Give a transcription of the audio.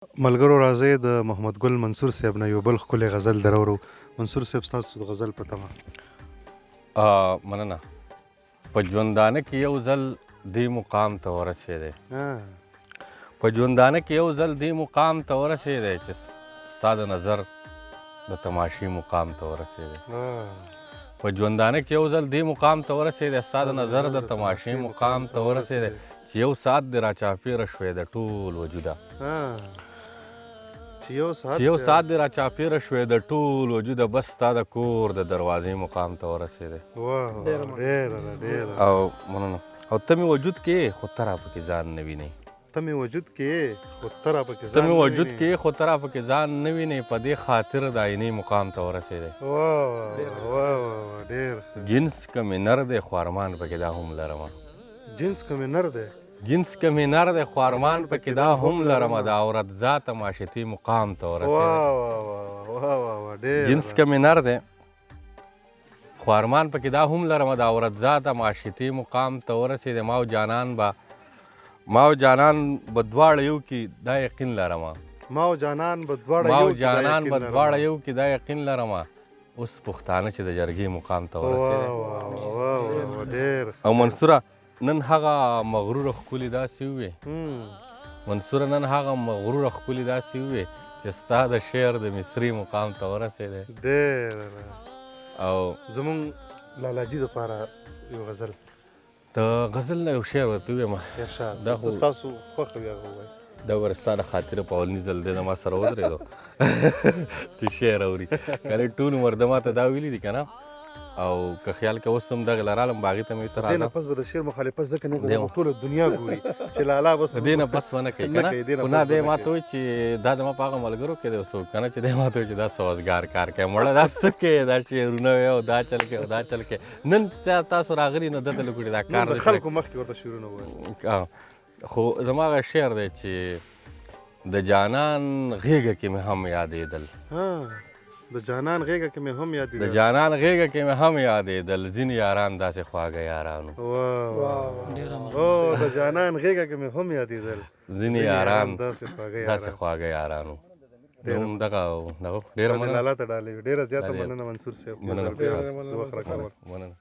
ملګرو راځئ د محمد ګل منصور صاحب نه یو بل ښکلی غزل درورو. منصور صاحب ستاسو د غزل په تمه. مننه. په ژوندانه کې یو ځل دې مقام ته ورسېدی، په ژوندانه کې یو ځل دې مقام ته ورسېدی چې ستا د نظر د تماشې مقام ته ورسېدی. په ژوندانه کې یو ځل دې مقام ته ورسېدی، ستا د نظر د تماشې مقام ته ورسېدی چې یو ساعت دې را چاپېره شوې د ټول وجوده، چې یو ساعت دې را چاپېره شوې د ټول وجوده، بس ستا د کور د دروازې مقام ته ورسېدی. او مننه. او ته مې وجود کې خو ته را پکې ځان نه وینې، ته مې وجود کې خو ته را پکې ځان نه وینې، په دې خاطر د آینې مقام ته ورسېدی. جنس که مې نر دی خو ارمان پکې دا هم لرمه، جنس که مې نر دی خو ارمان پکې دا هم لرمه، د عورت ذاته معاشرتي مقام ته ورسېدی. جنس که مې نر دی خو ارمان پکې دا هم لرمه، د عورت ذاته معاشرتي مقام ته ورسېدی. ما او جانان به دواړه یو کې دا یقین لرمه، ما او جانان به دواړه یو کې دا یقین لرمه، اوس پښتانه چې د جرګې مقام ته ورسېدی. او منصوره نن هغه مغروره ښکلې داسې ووې، چې ستا د شعر د مصري مقام ته ورسېدی. او زمونږ لالاجي دپاره یو غزل، د غزل نه یو شعر ورته ووایم. دا خو ستاسو خوښه وي هغه ووایئ. دا ګوره ستا د خاطره په اولني ځل دی زما سره ودرېدو چې شعر اوري. کنه ټول عمر د ما ته دا ویلي دي که نه. او که خیال کوې اوس هم دغې لرالم هغې ته مې ورته دې نه پس به د شعر مخالفت ځکه نه کوم، ټوله دنیا ګوري چې لالا بس دې نه پس به نه کوي که نه. خو نه دی ما ته وایي چې دا زما په هغه ملګرو کې دی څوک که نه چې دی ما ته وایي چې دا سوزګار کار کوي، مړه دا څه کوې، دا شعرونه وایې او دا چل کوې او دا چل کوې. نن تاسو راغلي نو دلته لکوړي دا کار د خلکو مخکې ورته شعرونه ووایي. خو زما هغه شعر دی چې د جانان غېږه کې مې هم یادېدل، د جانان غېږه کې مې هم یادېدل، ځینې یاران داسې خواږه یارانو، د جانان غېږه کې مې هم یادېدل، ځینې یاران داسې خواږه یارانو. نوم دغه ډېره مننه. لالا ته ډالۍ ډېره زیاته مننه منصور صاحب. مننه.